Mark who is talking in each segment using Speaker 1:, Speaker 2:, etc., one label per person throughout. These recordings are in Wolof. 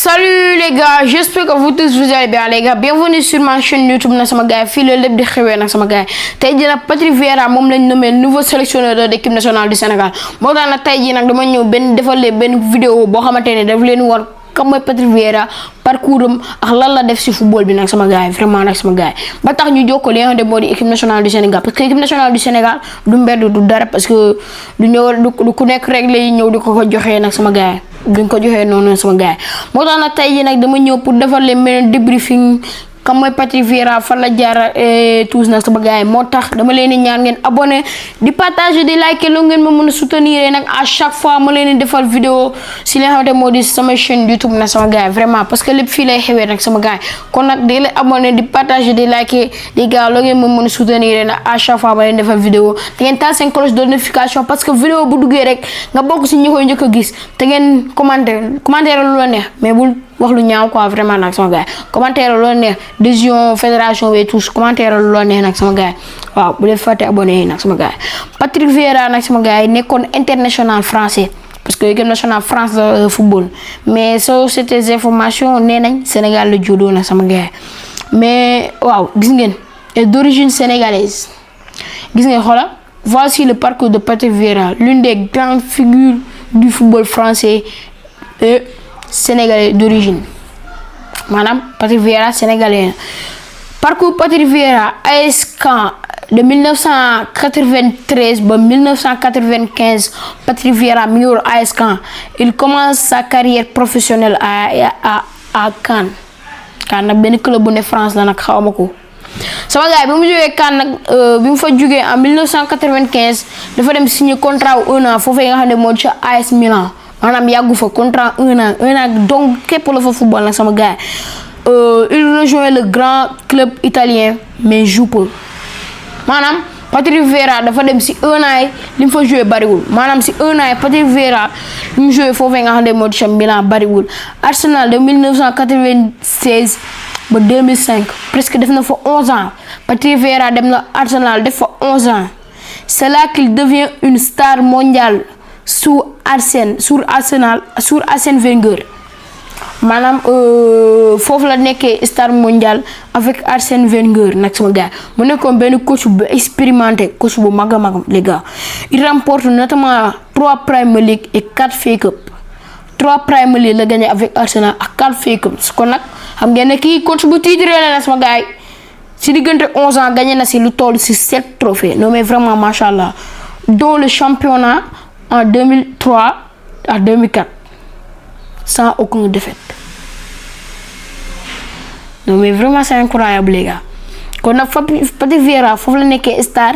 Speaker 1: Salut les gars, j'espère que vous tous vous allez bien les gars. Bienvenue sur ma chaîne YouTube na sama gars. Fii la lépp di xewee nag sama gars. Tey jii nag Patrick Vieira moom lañ nommé nouveau sélectionneur de l'équipe nationale du Sénégal. Moo tax nag tey jii nag dama ñëw defal leen benn vidéo boo xamante ne daf leen war kam mooy Patrick Vieira parcours am ak lan la def ci football bi nag sama gars yi vraiment nag sama gars yi ba tax ñu jokkoo li nga xam ne moo di équipe nationale du Sénégal parce que équipe nationale du Sénégal du mbedd du dara parce que du ñëw du ku nekk rek lay ñëw di ko joxee nag sama gars yi duñ ko joxee noonu sama gars yi moo tax nag tey jii nag dama ñëw pour defal leen benn débriefing kam mooy Patrick Vieira fan la jaar tous nag sama gars yi moo tax dama leen di ñaan ngeen abonné di partager di liker lu ngeen ma mën a soutenir nag à chaque fois ma leen di defal vidéo si li nga xamante moo di sama chaîne YouTube nag sama gars yi vraiment parce que lépp fii lay xewee nag sama gars yi kon nag di leen abonné di partager di liker di gaaw lu ngeen ma mën a soutenir nag à chaque fois ma leen defal vidéo te ngeen taal seen cloche de notification parce que vidéo bu duggee rek nga bokk si ñi koy njëkk a gis te ngeen commentaire lu la neex mais bul wax lu ñaaw quoi vraiment nag sama gars yi commentaire lu la neex décision fédération bi tous commentaire lu la neex nag sama gars yi waaw bu leen fàtte abonné yi nag sama gars yi Patrick Vieira nag sama gars yi nekkoon international français parce que équipe nationale France de football mais soo c'était information nee nañ Sénégal la juddoo nag sama gars yi mais waaw gis ngeen d'origine sénégalaise gis ngeen xoolal voici le parcours de Patrick Vieira l'une des grandes figures du football français et sénégalais d'origine maanaam Patrick Vieira sénégalais parcours Patrick Vieira AS Caen de 1993 ba 1995 Patrick Vieira mi ngi woon AS Caen il commence sa carrière professionnelle à Caen nag benn club bu ne France la nag xawma ko sama gars bi mu jógee Caen nag bi mu fa jógee en 1995 dafa dem signer contrat wu 1 an foofee nga xam ne moo ci AS Milan maanaam yàggu fa contrat 1 an donc képp la fa football nag sama gars il rejoint le grand club italien mais joue peu maanaam Patrick Vieira dafa dem si 1 an yi li mu fa joué bariwul maanaam si 1 an yi Patrick Vieira li mu joué foofee nga xam ne moo ci Milan bariwul Arsenal de 1996 ba 2005 presque def na fa 11 ans Patrick Vieira dem na Arsenal def fa 11 ans c'est là qu'il devient une star mondiale sous Arsène Wenger maanaam foofu la nekkee star mondial avec Arsène Wenger nag sama gars mu nekkoon benn coach bu expérimenté coach bu mag a mag les gars il remporte notamment 3 Premier League et 4 FA Cup 3 Premier League la gagné avec Arsenal ak 4 FA Cup kon nag xam ngeen ne kii coach bu titré la sama gars yi si diggante 11 ans gagné na si lu toll si 7 trophées non mais vraiment machallah dont le championnat en 2003 à 2004 sans aucune défaite non mais vraiment c'est incroyable les gars kon nag Patrick Vieira foofu la nekkee star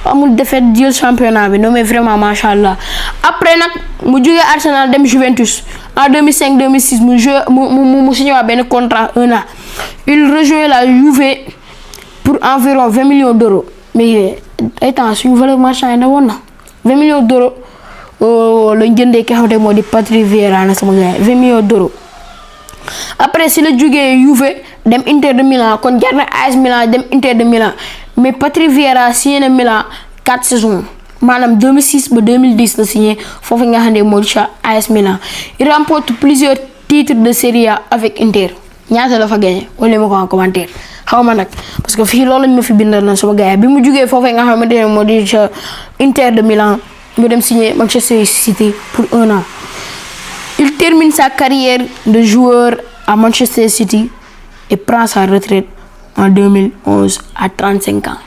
Speaker 1: amul défaite jël championnat bi non mais vraiment machallah après nag mu jógee Arsenal dem Juventus en 2005-2006 mu signé waa benn contrat 1 an il rejoint la Juve pour environ 20 millions d'euros mais ay temps suñu valeur marchande na woon na 20 millions d'euros lañ jëndee ki xamante moo di Patrick Vieira na sama gars 20 millions d'euros après si la jógee Juve dem Inter de Milan kon jar na AS Milan dem Inter de Milan mais Patrick Vieira signé na Milan 4 saisons maanaam 2006 ba 2010 la signé foofu nga xam ne moo di ca AS Milan il remporte plusieurs titres de Serie A avec Inter ñaata la fa gagné wala ma ko en commentaire xaw ma nag parce que fii loolu lañ ma fi bindal na sama gars bi mu jógee foofu nga xamante ne moo di ca Inter de Milan mu dem signer Manchester City pour 1 an il termine sa carrière de joueur à Manchester City et prend sa retraite en 2011 à 35 ans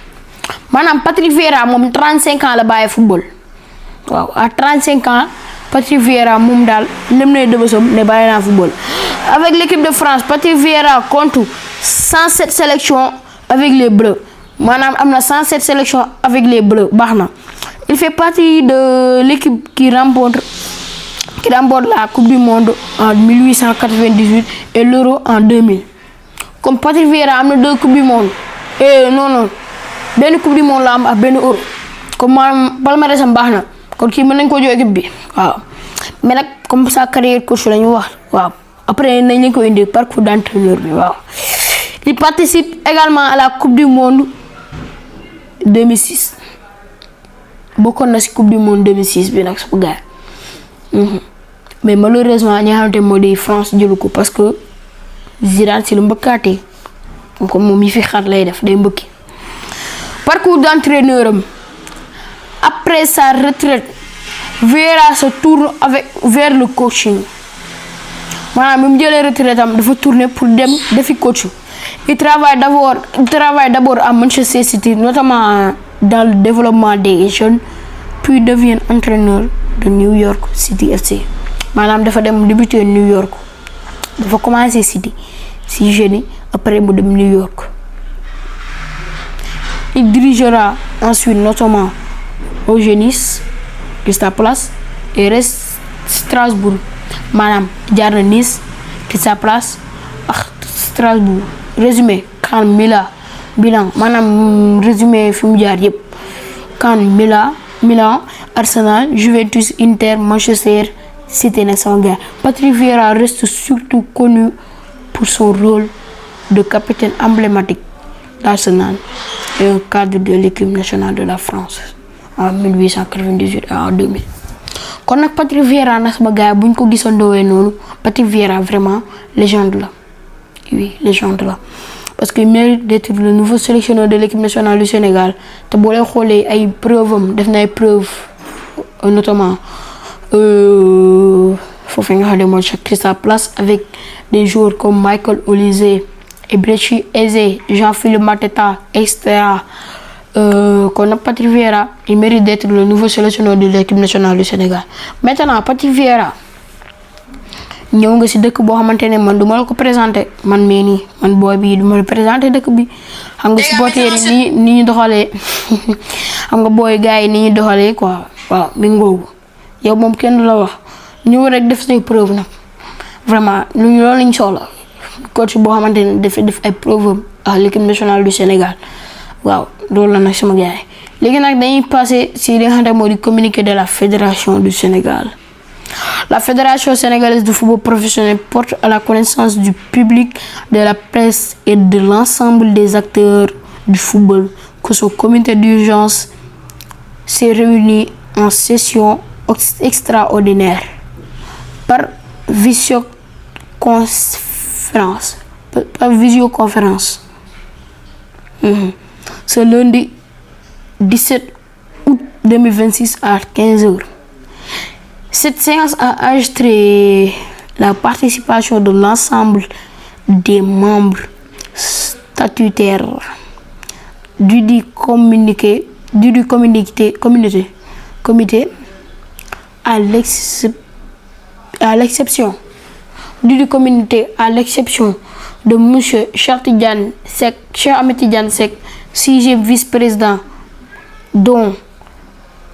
Speaker 1: maanaam Patrick Vieira moom 35 ans la bàyyi football waaw à 35 ans Patrick Vieira moom daal lem na dëbësam ne bàyyi naa football avec l'équipe de France Patrick Vieira compte 107 sélections avec les Bleus maanaam am na 107 sélections avec les Bleus baax na il fait partie de l'équipe qui remporte la Coupe du Monde en 1898 et l'Euro en 2000 comme Patrick Vieira am na 2 Coupes du Monde non benn Coupe du Monde la am ak benn Euro comme maanaam palmarès am baax na kon kii mën nañ ko jox équipe bi waaw mais nag comme sa carrière coach la ñu wax waaw après nañ leen ko indi parcours d'entraîneur bi waaw il participe également à la Coupe du Monde 2006 bokkoon na si Coupe du Monde 2006 bi nag sama gars mais malheureusement ñi nga xamante moo di France jëlu ko parce que Zidane si lu mbëkkaatee donc moom yi fi xar lay def day mbëkki. Parcours d'entraîneur am après sa retraite Vieira se tourne vers le coaching maanaam bi mu jëlee retraite am dafa tourner pour dem defi coach. Il travaille d'abord à Manchester City, notamment dans le développement des jeunes, puis devient entraîneur de New York City FC. Maanaam dafa dem débuter New York dafa commencer City si jeune après mu dem New York. Il dirigera ensuite notamment au Nice, Crystal Palace et reste Strasbourg. Maanaam jaar na Nice, Crystal Palace ak Strasbourg. Résumé CAN Milan maanaam résumé fi mu jaar yëpp CAN Milan Arsenal Juventus Inter Manchester City nag sama gars. Patrick Vieira reste surtout connu pour son rôle de capitaine emblématique d'Arsenal et un cadre de l'équipe nationale de la France en 1898 et en 2000. kon nag Patrick Vieira nag sama gars buñ ko gisandoowee noonu Patrick Vieira vraiment légende la. Oui, légende là. Parce qu'il mérite d'être le nouveau sélectionneur de l'équipe nationale du Sénégal. te boo leen xoolee ay preuves am def na ay preuves notamment foofu nga xam ne mooy Crystal Palace avec des joueurs comme Michael Olise, Eberechi Eze, Jean-Philippe Mateta, etc. Kon nag Patrick Vieira il mérite d'être le nouveau sélectionneur de l'équipe nationale du Sénégal. Maintenant Patrick Vieira ñëw nga ci dëkk boo xamante ne man du ma la ko présenté man mii nii man booy bii du ma la présenté dëkk bi xam nga supporters yi ni ñu doxalee xam nga booy gars yi ni ñu doxalee quoi waaw mi ngoogu yow moom kenn du la wax ñëw rek def say preuve nag vraiment loolu lañ soxla coach boo xamante ne dafay def ay preuve à l'équipe nationale du Sénégal waaw loolu la nag sama gars yi léegi nag dañuy passer ci li nga xamante moo di communiqué de la Fédération du Sénégal. La Fédération sénégalaise de football professionnel porte à la connaissance du public, de la presse et de l'ensemble des acteurs du football que son comité d'urgence s'est réuni en session extraordinaire par visioconférence. Ce lundi 17 août 2026 à 15h. Cette séance a enregistré la participation de l'ensemble des membres statutaires du comité à l'exception de monsieur Cheikh Ahmed Tidiane Seck, sixième vice-président, dont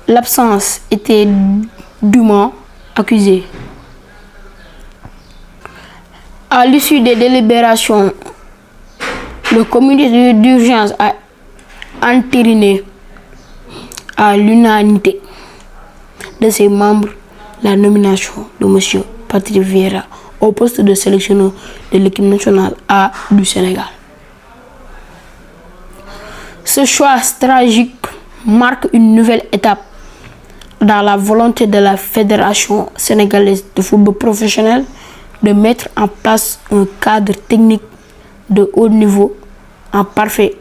Speaker 1: l'absence était dûment accusé. À l'issue des délibérations, le comité d'urgence a entériné à l'unanimité de ses membres la nomination de monsieur Patrick Vieira au poste de sélectionneur de l'équipe nationale A du Sénégal. Ce choix stratégique marque une nouvelle étape dans la volonté de la Fédération sénégalaise de football professionnel de mettre en place un cadre technique de haut niveau en parfaite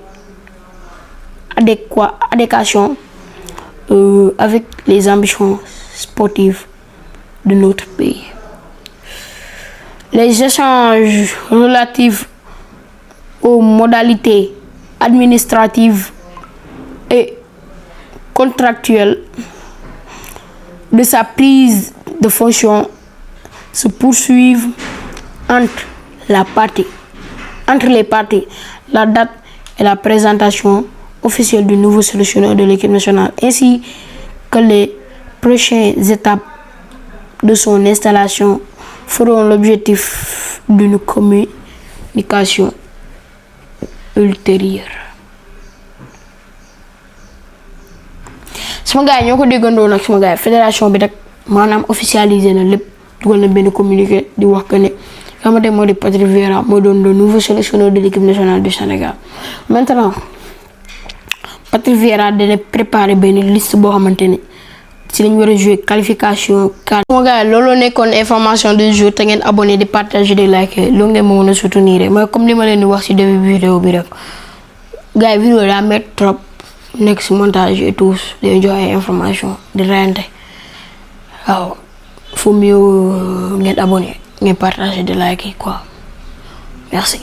Speaker 1: adéquation avec les ambitions sportives de notre pays. Les échanges relatifs aux modalités administratives et contractuelles de sa prise de fonction se poursuivent entre les parties. La date et la présentation officielle du nouveau sélectionneur de l'équipe nationale ainsi que les prochaines étapes de son installation feront l'objectif d'une communication ultérieure. sama gars yi ñoo ko déggandoo nag sama gars yi fédération bi nag maanaam officialisé na lépp dugal na benn communiqué di wax que ne xamante moo di Patrick Vieira moo doon le nouveau sélectionneur de l'équipe nationale du Sénégal. Maintenant Patrick Vieira dana préparer benn liste boo xamante ne ci lañ war a jouer qualification 4. sama gars yi looloo nekkoon information du jour te ngeen abonné di partager di liker loolu ngeen ma mën a soutenir mooy comme li ma leen di wax ci début vidéo bi rek gars yi vidéo daa métti trop nekk ci montage et tout dañuy joxe ay information di reyante waaw faut mieux ngeen abonné ngeen partager di liker quoi merci.